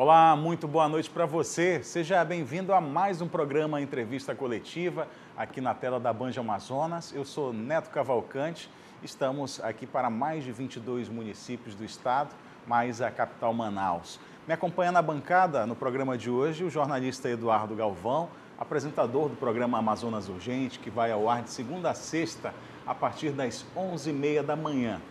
Olá, muito boa noite para você. Seja bem-vindo a mais um programa Entrevista Coletiva aqui na tela da Band Amazonas. Eu sou Neto Cavalcante. Estamos aqui para mais de 22 municípios do estado, mais a capital Manaus. Me acompanha na bancada no programa de hoje o jornalista Eduardo Galvão, apresentador do programa Amazonas Urgente, que vai ao ar de segunda a sexta a partir das 11h30 da manhã.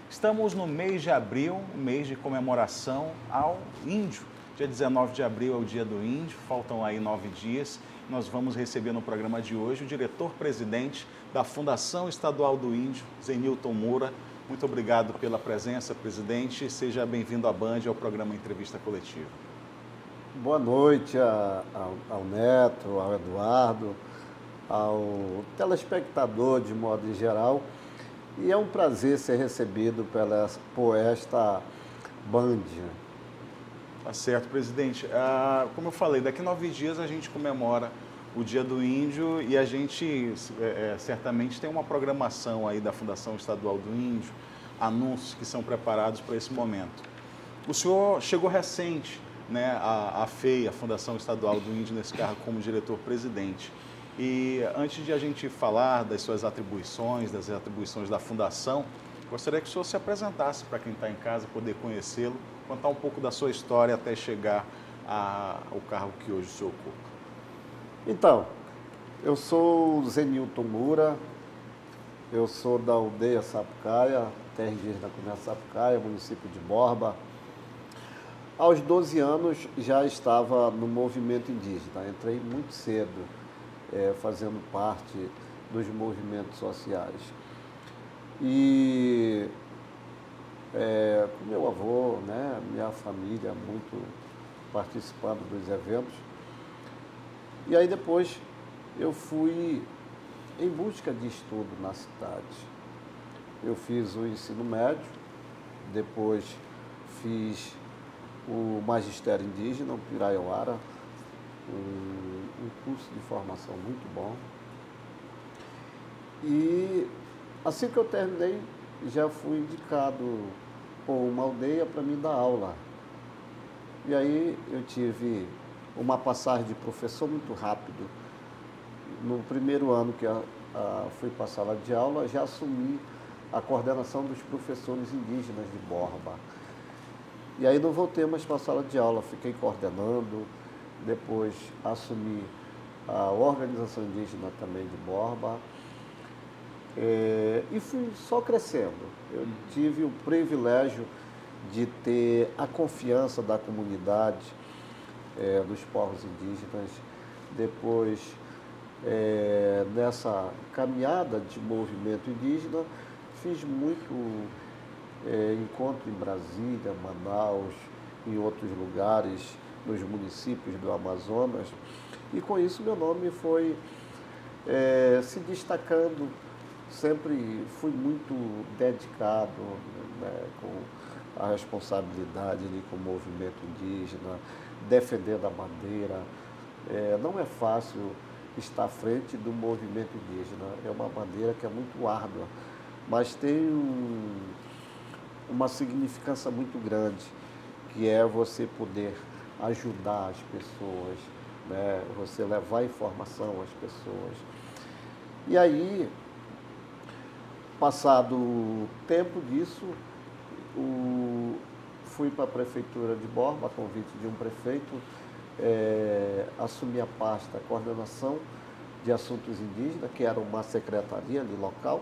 Estamos no mês de abril, mês de comemoração ao índio. Dia 19 de abril é o dia do índio, faltam aí 9 dias. Nós vamos receber no programa de hoje o diretor-presidente da Fundação Estadual do Índio, Zenilton Moura. Muito obrigado pela presença, presidente. Seja bem-vindo à Band e ao programa Entrevista Coletiva. Boa noite ao Neto, ao Eduardo, ao telespectador de modo em geral. E é um prazer ser recebido por esta Band. Tá certo, presidente. Como eu falei, daqui a 9 dias a gente comemora o Dia do Índio e a gente certamente tem uma programação aí da Fundação Estadual do Índio, anúncios que são preparados para esse momento. O senhor chegou recente, né, à FEI, a Fundação Estadual do Índio, nesse cargo como diretor-presidente. E antes de a gente falar das suas atribuições, das atribuições da Fundação, gostaria que o senhor se apresentasse para quem está em casa, poder conhecê-lo, contar um pouco da sua história até chegar ao cargo que hoje o senhor ocupa. Então, eu sou Zenilton Moura, eu sou da aldeia Sapucaia, terra indígena Cunha Sapucaia, município de Borba. Aos 12 anos já estava no movimento indígena, entrei muito cedo, fazendo parte dos movimentos sociais. E meu avô, né, minha família muito participando dos eventos. E aí depois eu fui em busca de estudo na cidade. Eu fiz o ensino médio, depois fiz o magistério indígena, o Piraiuara, um curso de formação muito bom. E assim que eu terminei, já fui indicado por uma aldeia para me dar aula. E aí eu tive uma passagem de professor muito rápido. No primeiro ano que fui para a sala de aula, já assumi a coordenação dos professores indígenas de Borba. E aí não voltei mais para a sala de aula, fiquei coordenando, depois assumi a organização indígena também de Borba. E fui só crescendo. Eu tive o privilégio de ter a confiança da comunidade, dos povos indígenas. Depois, nessa caminhada de movimento indígena, fiz muito encontro em Brasília, Manaus, em outros lugares, nos municípios do Amazonas. E com isso meu nome foi se destacando. Sempre fui muito dedicado, né, com a responsabilidade ali com o movimento indígena, defendendo a bandeira. Não é fácil estar à frente do movimento indígena, é uma bandeira que é muito árdua, mas tem uma significância muito grande, que é você poder ajudar as pessoas, né, você levar informação às pessoas. E aí, passado o tempo disso, fui para a prefeitura de Borba, a convite de um prefeito, assumi a pasta, a coordenação de assuntos indígenas, que era uma secretaria ali local.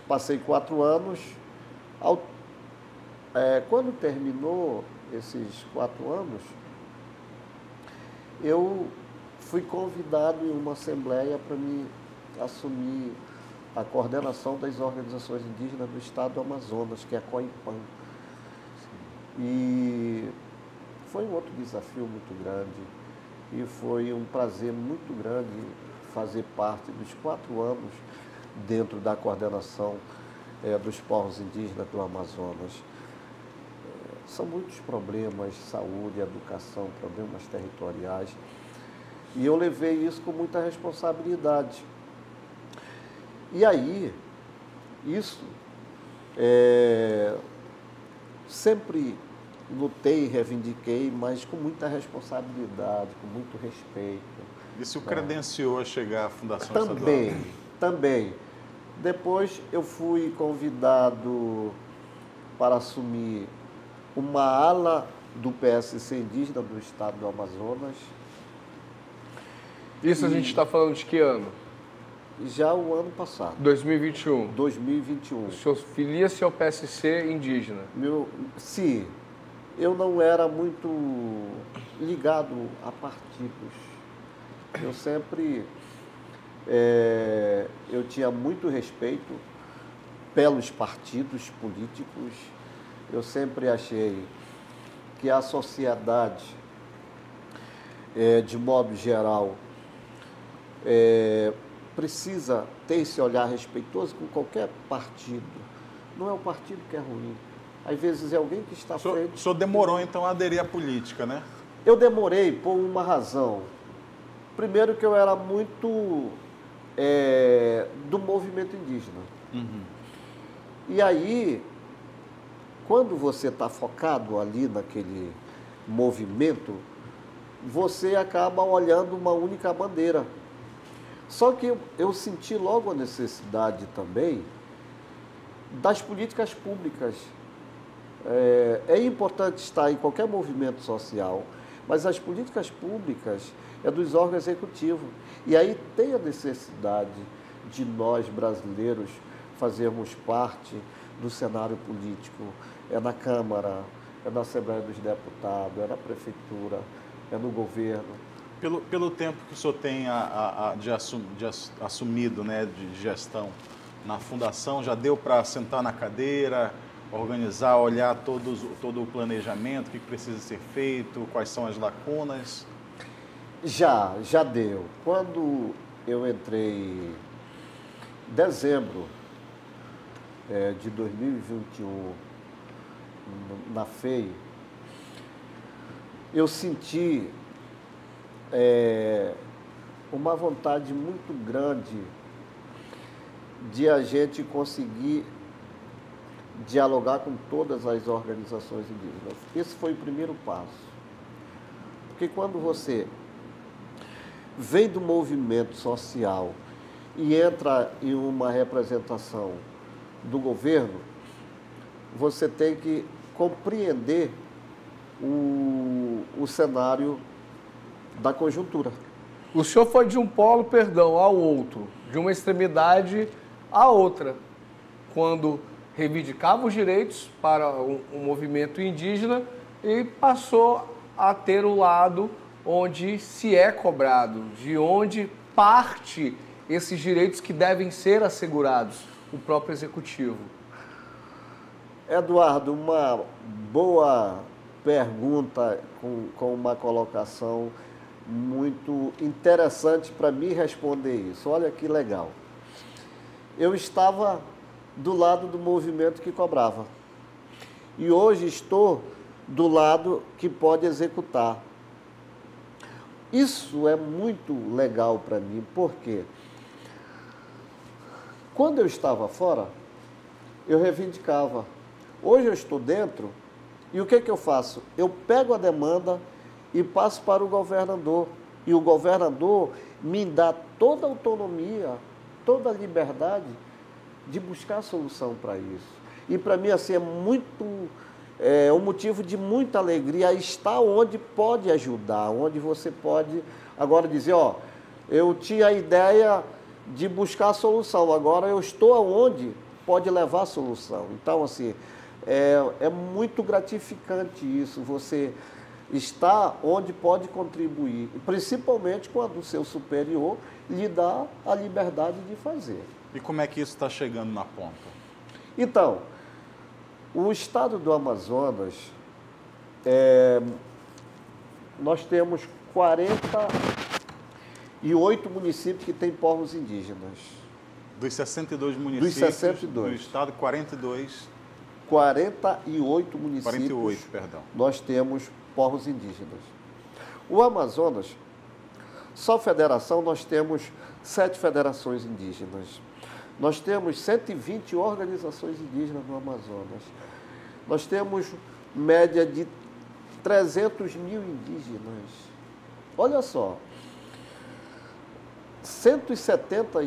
Passei 4 anos. Quando terminou esses 4 anos, eu fui convidado em uma assembleia para me assumir a coordenação das organizações indígenas do estado do Amazonas, que é a COIPAN. E foi um outro desafio muito grande e foi um prazer muito grande fazer parte dos 4 anos dentro da coordenação dos povos indígenas do Amazonas. São muitos problemas, saúde, educação, problemas territoriais. E eu levei isso com muita responsabilidade. E aí, isso sempre lutei, reivindiquei, mas com muita responsabilidade, com muito respeito. Isso o credenciou a chegar à Fundação Estadual? Também. Depois eu fui convidado para assumir uma ala do PSC indígena do estado do Amazonas. Isso a gente está falando de que ano? Já o ano passado. 2021. 2021. O senhor filia-se ao PSC indígena? Sim, eu não era muito ligado a partidos. Eu sempre eu tinha muito respeito pelos partidos políticos. Eu sempre achei que a sociedade, de modo geral, precisa ter esse olhar respeitoso com qualquer partido. Não é o partido que é ruim. Às vezes é alguém que está à frente. O senhor demorou, então, a aderir à política, né? Eu demorei por uma razão. Primeiro que eu era muito do movimento indígena. Uhum. E aí, quando você está focado ali naquele movimento, você acaba olhando uma única bandeira. Só que eu senti logo a necessidade também das políticas públicas. É importante estar em qualquer movimento social, mas as políticas públicas é dos órgãos executivos. E aí tem a necessidade de nós, brasileiros, fazermos parte do cenário político. É na Câmara, é na Assembleia dos Deputados, é na Prefeitura, é no governo. Pelo tempo que o senhor tem assumido, né, de gestão na Fundação, já deu para sentar na cadeira, organizar, olhar todo o planejamento, o que precisa ser feito, quais são as lacunas? Já deu. Quando eu entrei em dezembro de 2021 na FEI, eu senti uma vontade muito grande de a gente conseguir dialogar com todas as organizações indígenas. Esse foi o primeiro passo. Porque quando você vem do movimento social e entra em uma representação do governo, você tem que compreender o cenário da conjuntura. O senhor foi de um polo, ao outro, de uma extremidade à outra, quando reivindicava os direitos para um movimento indígena e passou a ter o lado onde se é cobrado, de onde parte esses direitos que devem ser assegurados, o próprio executivo. Eduardo, uma boa pergunta com uma colocação muito interessante para me responder isso. Olha que legal. Eu estava do lado do movimento que cobrava. E hoje estou do lado que pode executar. Isso é muito legal para mim, porque quando eu estava fora, eu reivindicava. Hoje eu estou dentro, e o que eu faço? Eu pego a demanda e passo para o governador. E o governador me dá toda a autonomia, toda a liberdade de buscar a solução para isso. E para mim, assim, é um motivo de muita alegria estar onde pode ajudar, onde você pode agora dizer, ó, eu tinha a ideia de buscar a solução, agora eu estou onde pode levar a solução. Então, assim, é muito gratificante isso, você está onde pode contribuir, principalmente quando o seu superior lhe dá a liberdade de fazer. E como é que isso está chegando na ponta? Então, o estado do Amazonas, nós temos 48 municípios que têm povos indígenas. Dos 62 municípios dos 62. Do estado, 48 municípios 48, perdão. Nós temos povos indígenas. O Amazonas, só federação, nós temos 7 federações indígenas. Nós temos 120 organizações indígenas no Amazonas. Nós temos média de 300 mil indígenas. Olha só, 170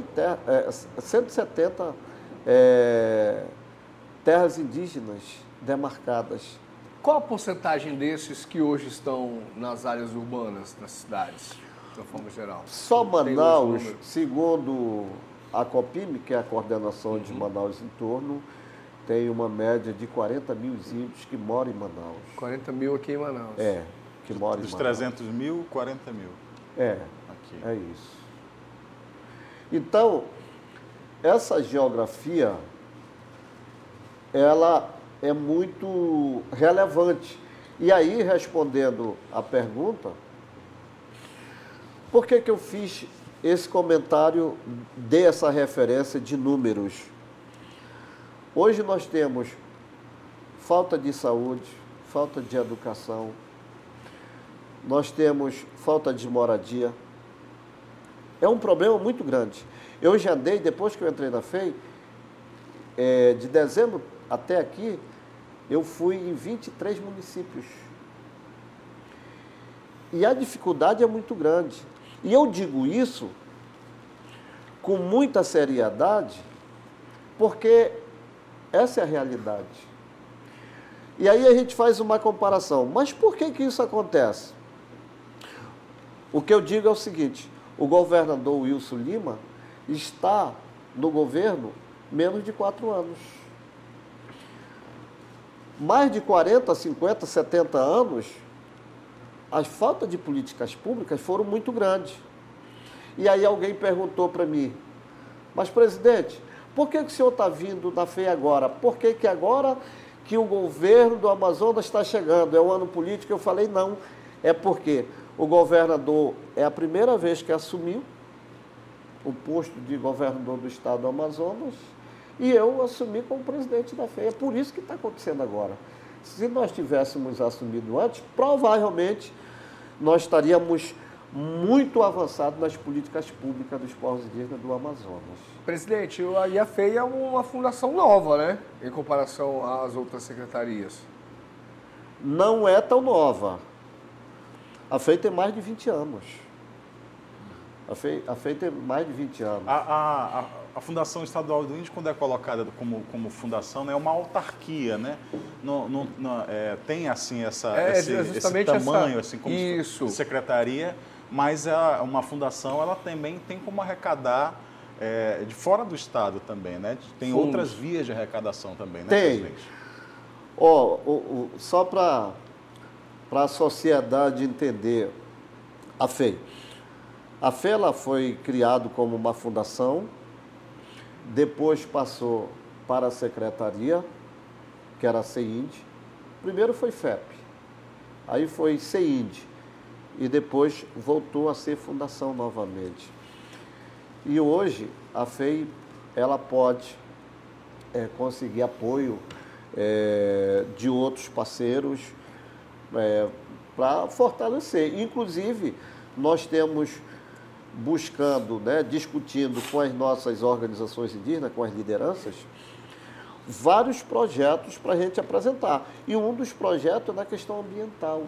terras indígenas demarcadas. Qual a porcentagem desses que hoje estão nas áreas urbanas das cidades, de uma forma geral? Só Manaus, segundo a COPIME, que é a coordenação de Manaus em torno, tem uma média de 40 mil índios que moram em Manaus. 40 mil aqui em Manaus. Que moram em Manaus. Dos 300 mil, 40 mil. Aqui. É isso. Então, essa geografia, ela é muito relevante. E aí, respondendo à pergunta, por que eu fiz esse comentário, dei essa referência de números? Hoje nós temos falta de saúde, falta de educação, nós temos falta de moradia. É um problema muito grande. Eu já andei, depois que eu entrei na FEI, de dezembro até aqui, eu fui em 23 municípios. E a dificuldade é muito grande. E eu digo isso com muita seriedade, porque essa é a realidade. E aí a gente faz uma comparação. Mas por que isso acontece? O que eu digo é o seguinte: o governador Wilson Lima está no governo menos de 4 anos. Mais de 40, 50, 70 anos, as faltas de políticas públicas foram muito grandes. E aí alguém perguntou para mim: mas, presidente, por que o senhor está vindo na FEI agora? Por que agora que o governo do Amazonas está chegando? É um ano político? Eu falei: não, é porque o governador é a primeira vez que assumiu o posto de governador do estado do Amazonas e eu assumi como presidente da FEI. É por isso que está acontecendo agora. Se nós tivéssemos assumido antes, provavelmente nós estaríamos muito avançados nas políticas públicas dos povos indígenas do Amazonas. Presidente, a FEI é uma fundação nova, né? Em comparação às outras secretarias. Não é tão nova. A FEI tem mais de 20 anos. A FEI tem mais de 20 anos. A Fundação Estadual do Índio, quando é colocada como fundação, é uma autarquia, né? Tem, assim, esse tamanho, assim, como secretaria, mas uma fundação, ela também tem como arrecadar de fora do Estado também, né? Tem outras vias de arrecadação também, né, presidente? Só para a sociedade entender a FEI. A FEI ela foi criada como uma fundação, depois passou para a secretaria, que era a CEIND. Primeiro foi FEP, aí foi CEIND, e depois voltou a ser fundação novamente. E hoje a FEI ela pode conseguir apoio de outros parceiros para fortalecer. Inclusive, nós temos buscando, discutindo com as nossas organizações indígenas, com as lideranças, vários projetos para a gente apresentar. E um dos projetos é na questão ambiental.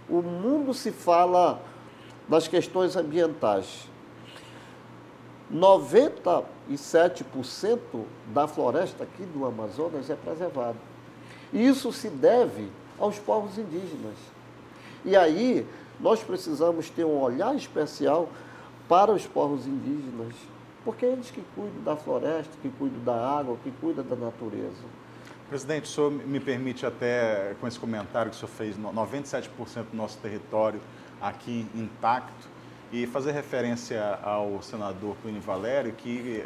O mundo se fala das questões ambientais. 97% da floresta aqui do Amazonas é preservada. E isso se deve aos povos indígenas. E aí, nós precisamos ter um olhar especial para os povos indígenas, porque é eles que cuidam da floresta, que cuidam da água, que cuidam da natureza. Presidente, o senhor me permite até, com esse comentário que o senhor fez, 97% do nosso território aqui intacto, e fazer referência ao senador Plínio Valério, que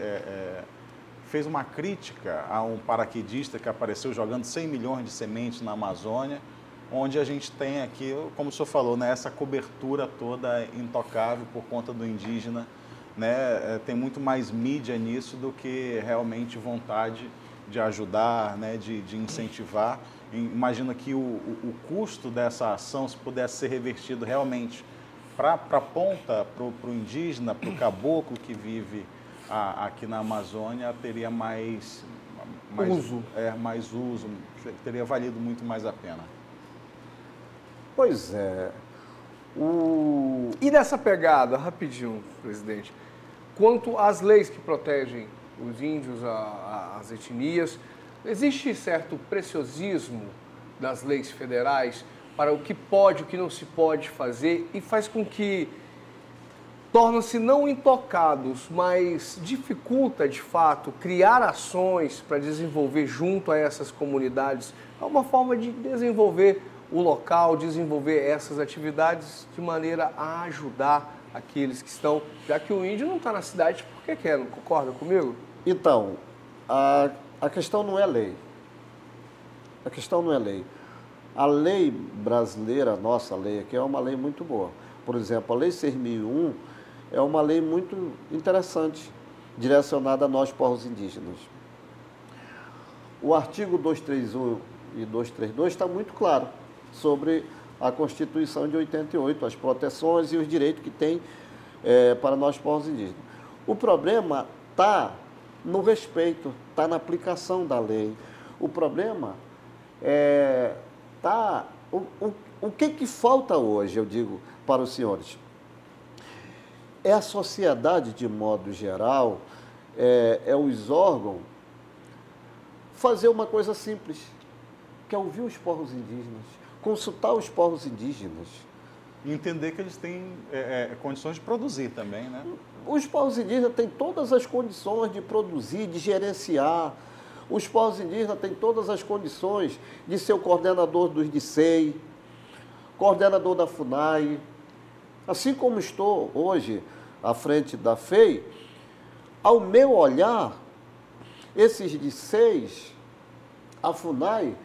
fez uma crítica a um paraquedista que apareceu jogando 100 milhões de sementes na Amazônia, onde a gente tem aqui, como o senhor falou, né, essa cobertura toda intocável por conta do indígena, né, tem muito mais mídia nisso do que realmente vontade de ajudar, né, de incentivar. Imagino que o custo dessa ação, se pudesse ser revertido realmente para a ponta, para o indígena, para o caboclo que vive aqui na Amazônia, teria mais uso. Mais uso, teria valido muito mais a pena. Pois é. E nessa pegada, rapidinho, presidente, quanto às leis que protegem os índios, as etnias, existe certo preciosismo das leis federais para o que pode, o que não se pode fazer e faz com que tornam-se não intocados, mas dificulta, de fato, criar ações para desenvolver junto a essas comunidades. É uma forma de desenvolver o local, desenvolver essas atividades de maneira a ajudar aqueles que estão, já que o índio não está na cidade porque quer, não concorda comigo? Então, a questão não é lei. A questão não é lei. A lei brasileira, nossa lei aqui, é uma lei muito boa. Por exemplo, a Lei 6.001 é uma lei muito interessante, direcionada a nós, povos indígenas. O artigo 231 e 232 está muito claro sobre a Constituição de 88, as proteções e os direitos que tem para nós, povos indígenas. O problema está no respeito, está na aplicação da lei. O problema está... O que falta hoje, eu digo, para os senhores? É a sociedade, de modo geral, os órgãos, fazer uma coisa simples, que é ouvir os povos indígenas, consultar os povos indígenas. E entender que eles têm condições de produzir também, né? Os povos indígenas têm todas as condições de produzir, de gerenciar. Os povos indígenas têm todas as condições de ser o coordenador dos DICEI, coordenador da FUNAI. Assim como estou hoje à frente da FEI, ao meu olhar, esses DICEIs, a FUNAI,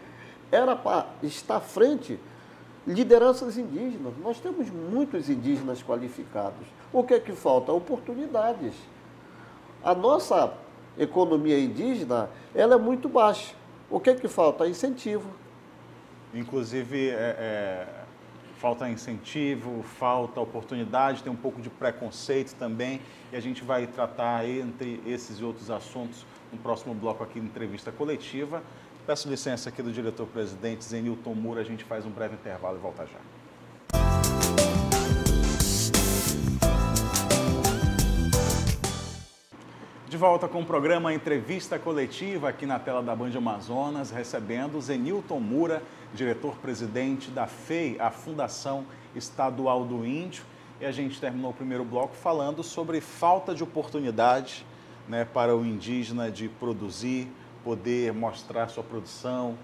era para estar à frente lideranças indígenas. Nós temos muitos indígenas qualificados. O que é que falta? Oportunidades. A nossa economia indígena, ela é muito baixa. O que é que falta? Incentivo. Inclusive, falta incentivo, falta oportunidade, tem um pouco de preconceito também, e a gente vai tratar entre esses e outros assuntos no próximo bloco aqui de entrevista coletiva. Peço licença aqui do diretor-presidente Zenilton Moura, a gente faz um breve intervalo e volta já. De volta com o programa Entrevista Coletiva aqui na tela da Band Amazonas, recebendo Zenilton Moura, diretor-presidente da FEI, a Fundação Estadual do Índio. E a gente terminou o primeiro bloco falando sobre falta de oportunidade, né, para o indígena de produzir, poder mostrar sua produção,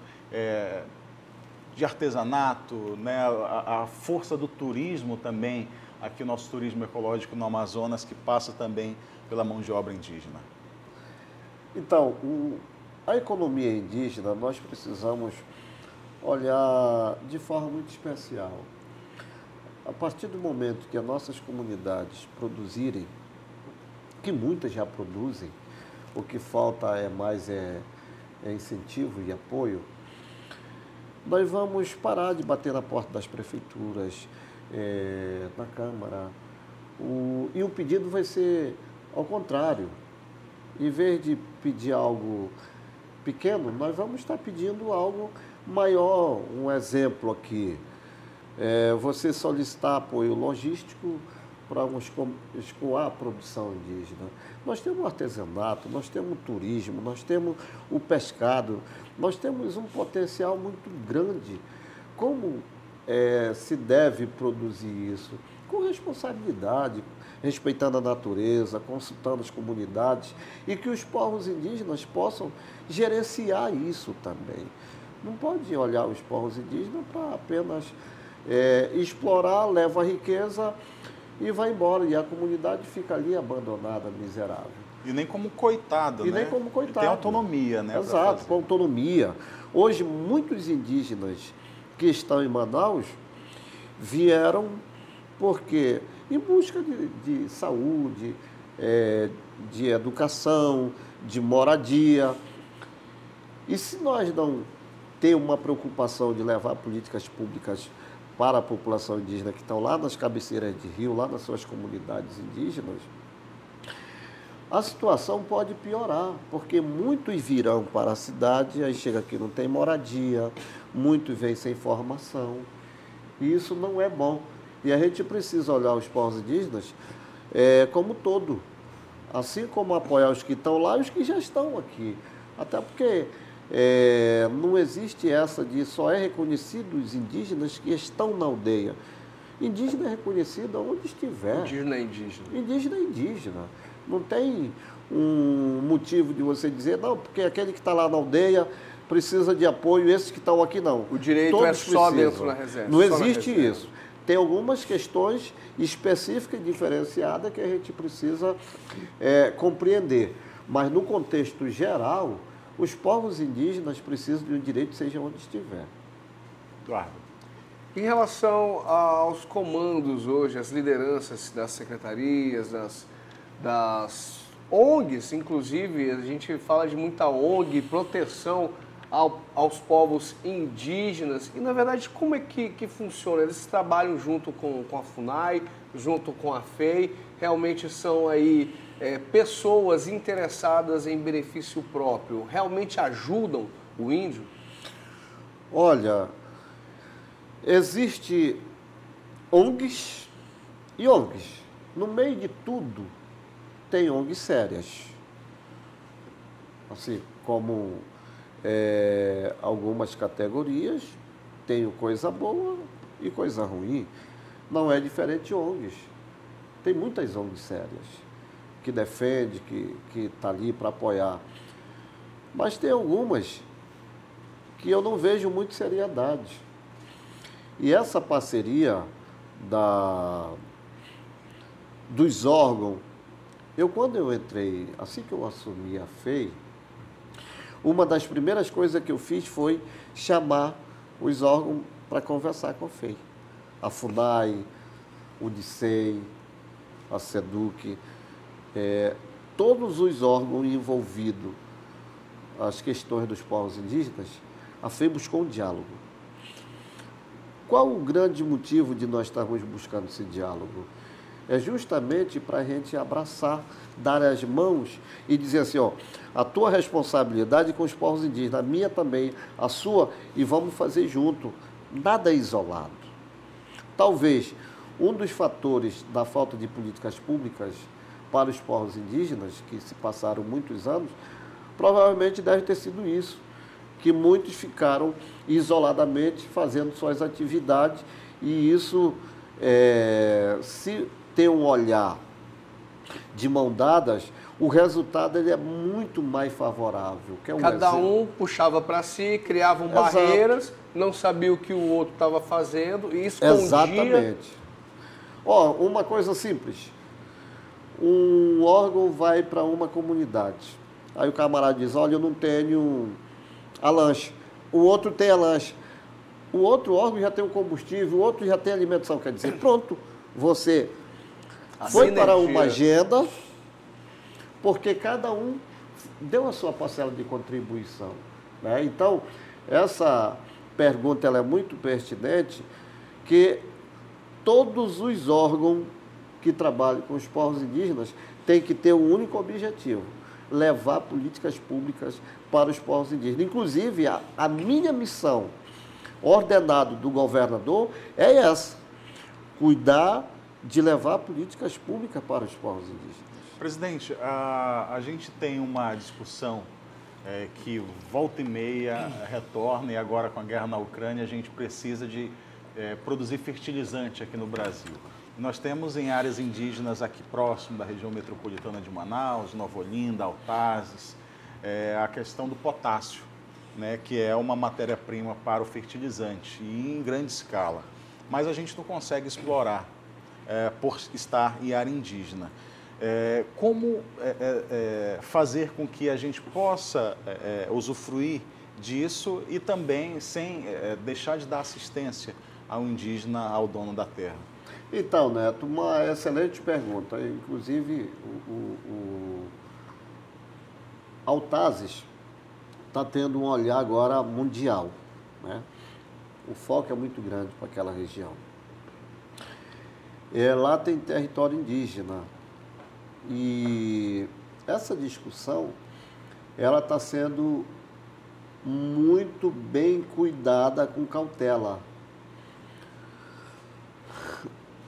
de artesanato, né, a força do turismo também, aqui o nosso turismo ecológico no Amazonas, que passa também pela mão de obra indígena. Então, a economia indígena, nós precisamos olhar de forma muito especial. A partir do momento que as nossas comunidades produzirem, que muitas já produzem, o que falta mais incentivo e apoio, nós vamos parar de bater na porta das prefeituras, na Câmara, e o pedido vai ser ao contrário. Em vez de pedir algo pequeno, nós vamos estar pedindo algo maior. Um exemplo aqui, você solicitar apoio logístico para escoar a produção indígena. Nós temos o artesanato, nós temos o turismo, nós temos o pescado, nós temos um potencial muito grande. Como se deve produzir isso? Com responsabilidade, respeitando a natureza, consultando as comunidades e que os povos indígenas possam gerenciar isso também. Não pode olhar os povos indígenas para apenas explorar, leva a riqueza e vai embora. E a comunidade fica ali abandonada, miserável. E nem como coitado, né? E nem como coitado. Tem autonomia, né? Exato, com autonomia. Hoje, muitos indígenas que estão em Manaus vieram porque em busca de saúde, de educação, de moradia. E se nós não temos uma preocupação de levar políticas públicas para a população indígena que estão lá nas cabeceiras de rio, lá nas suas comunidades indígenas, a situação pode piorar, porque muitos virão para a cidade, aí chega aqui não tem moradia, muitos vêm sem formação, e isso não é bom. E a gente precisa olhar os povos indígenas como todo, assim como apoiar os que estão lá e os que já estão aqui. Até porque não existe essa de só é reconhecido os indígenas que estão na aldeia. Indígena é reconhecido onde estiver. Indígena é indígena. Indígena é indígena. Não tem um motivo de você dizer, não, porque aquele que está lá na aldeia precisa de apoio, esses que estão aqui não. O direito Todos é só precisam. dentro da reserva. Não existe isso. Tem algumas questões específicas e diferenciadas que a gente precisa compreender. Mas no contexto geral, os povos indígenas precisam de um direito, seja onde estiver. Eduardo. Em relação aos comandos hoje, as lideranças das secretarias, das ONGs, inclusive, a gente fala de muita ONG, proteção aos povos indígenas. E, na verdade, como é que funciona? Eles trabalham junto com a FUNAI, junto com a FEI, realmente são aí pessoas interessadas em benefício próprio, realmente ajudam o índio? Olha, existe ONGs e ONGs. No meio de tudo, tem ONGs sérias. Assim, como algumas categorias, tem coisa boa e coisa ruim. Não é diferente de ONGs. Tem muitas ONGs sérias, que defende, que está ali para apoiar. Mas tem algumas que eu não vejo muito seriedade. E essa parceria dos órgãos, quando eu entrei, assim que eu assumi a FEI, uma das primeiras coisas que eu fiz foi chamar os órgãos para conversar com a FEI. A FUNAI, o DICEI, a SEDUC, todos os órgãos envolvidos as questões dos povos indígenas, a FEI buscou um diálogo. Qual o grande motivo de nós estarmos buscando esse diálogo? É justamente para a gente abraçar, dar as mãos e dizer assim, ó, a tua responsabilidade com os povos indígenas, a minha também, a sua, e vamos fazer junto. Nada é isolado. Talvez um dos fatores da falta de políticas públicas para os povos indígenas, que se passaram muitos anos, provavelmente deve ter sido isso, que muitos ficaram isoladamente fazendo suas atividades, e isso, se ter um olhar de mão dadas, o resultado ele é muito mais favorável. Cada um puxava para si, criavam barreiras, não sabia o que o outro estava fazendo e escondia. Exatamente. Ó, uma coisa simples. Um órgão vai para uma comunidade. Aí o camarada diz, olha, eu não tenho a lanche. O outro tem a lanche. O outro órgão já tem o combustível, o outro já tem a alimentação. Quer dizer, pronto, você foi para uma agenda, porque cada um deu a sua parcela de contribuição, né? Então, essa pergunta ela é muito pertinente, que todos os órgãos que trabalham com os povos indígenas têm que ter um único objetivo: levar políticas públicas para os povos indígenas. Inclusive, a minha missão, ordenado do governador, é essa: cuidar de levar políticas públicas para os povos indígenas. Presidente, a gente tem uma discussão que volta e meia retorna, e agora com a guerra na Ucrânia a gente precisa de produzir fertilizante aqui no Brasil. Nós temos em áreas indígenas aqui próximo da região metropolitana de Manaus, Nova Olinda, Altazes, a questão do potássio, né, que é uma matéria-prima para o fertilizante e em grande escala. Mas a gente não consegue explorar por estar em área indígena. Como fazer com que a gente possa usufruir disso e também sem deixar de dar assistência ao indígena, ao dono da terra? Então, Neto, uma excelente pergunta. Inclusive, o Altazes está tendo um olhar agora mundial, né? O foco é muito grande para aquela região. Lá tem território indígena e essa discussão, ela está sendo muito bem cuidada, com cautela.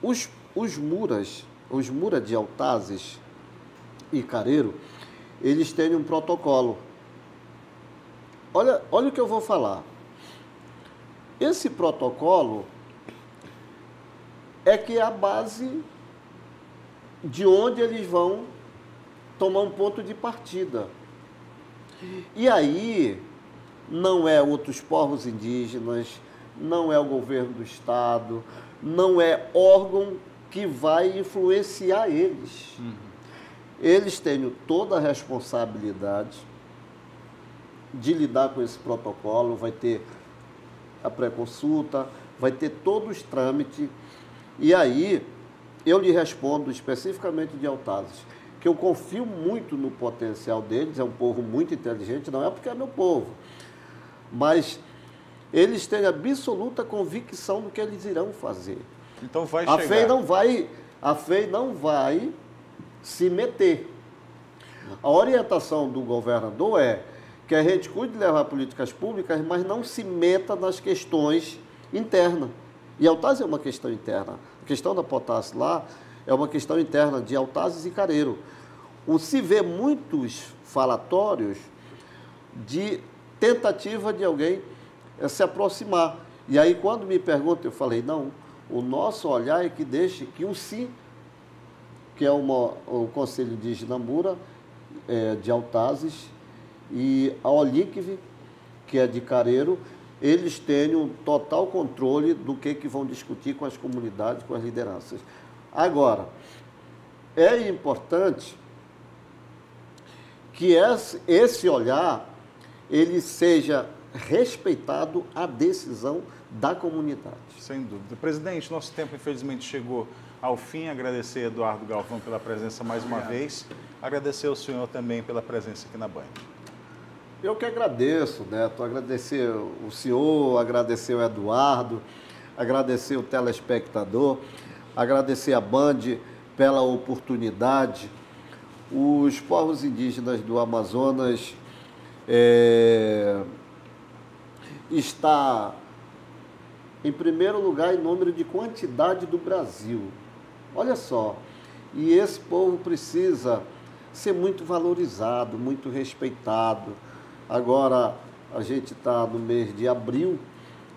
Os muras de Altazes e Careiro, eles têm um protocolo. Olha o que eu vou falar. Esse protocolo é que é a base de onde eles vão tomar um ponto de partida. E aí, não é outros povos indígenas, não é o governo do Estado, não é órgão que vai influenciar eles. Eles têm toda a responsabilidade de lidar com esse protocolo, vai ter a pré-consulta, vai ter todos os trâmites. E aí, eu lhe respondo especificamente de Altazes, que eu confio muito no potencial deles, é um povo muito inteligente, não é porque é meu povo, mas eles têm absoluta convicção do que eles irão fazer. Então vai A chegar. FEI não vai se meter. A orientação do governador é que a gente cuide de levar políticas públicas, mas não se meta nas questões internas. E Altazes é uma questão interna. A questão da potássio lá é uma questão interna de Altazes e Careiro. Se vê muitos falatórios de tentativa de alguém se aproximar. E aí, quando me perguntam, eu falei, não, o nosso olhar é que deixe que o SIM, que é o Conselho Indígena Mura, de Altazes, e a OLICV, que é de Careiro, eles tenham total controle do que vão discutir com as comunidades, com as lideranças. Agora, é importante que esse olhar ele seja respeitado a decisão da comunidade. Sem dúvida. Presidente, nosso tempo infelizmente chegou ao fim. Agradecer a Eduardo Galvão pela presença mais uma vez. Agradecer ao senhor também pela presença aqui na Band. Eu que agradeço, Neto. Agradecer o senhor, agradecer o Eduardo, agradecer o telespectador, agradecer a Band pela oportunidade. Os povos indígenas do Amazonas está em primeiro lugar em número de quantidade do Brasil. Olha só, e esse povo precisa ser muito valorizado, muito respeitado. Agora, a gente está no mês de abril,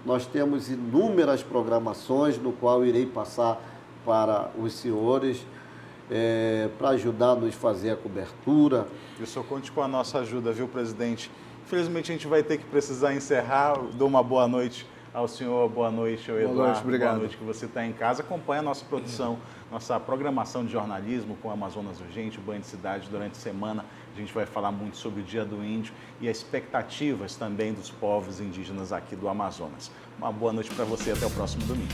nós temos inúmeras programações, no qual irei passar para os senhores, para ajudar a nos fazer a cobertura. E o senhor conte com a nossa ajuda, viu, presidente? Infelizmente, a gente vai ter que precisar encerrar. Dou uma boa noite ao senhor, boa noite ao Eduardo. Boa noite, obrigado. Boa noite que você está em casa. Acompanhe a nossa produção, nossa programação de jornalismo com Amazonas Urgente, Band Cidade. Durante a semana, a gente vai falar muito sobre o Dia do Índio e as expectativas também dos povos indígenas aqui do Amazonas. Uma boa noite para você, até o próximo domingo.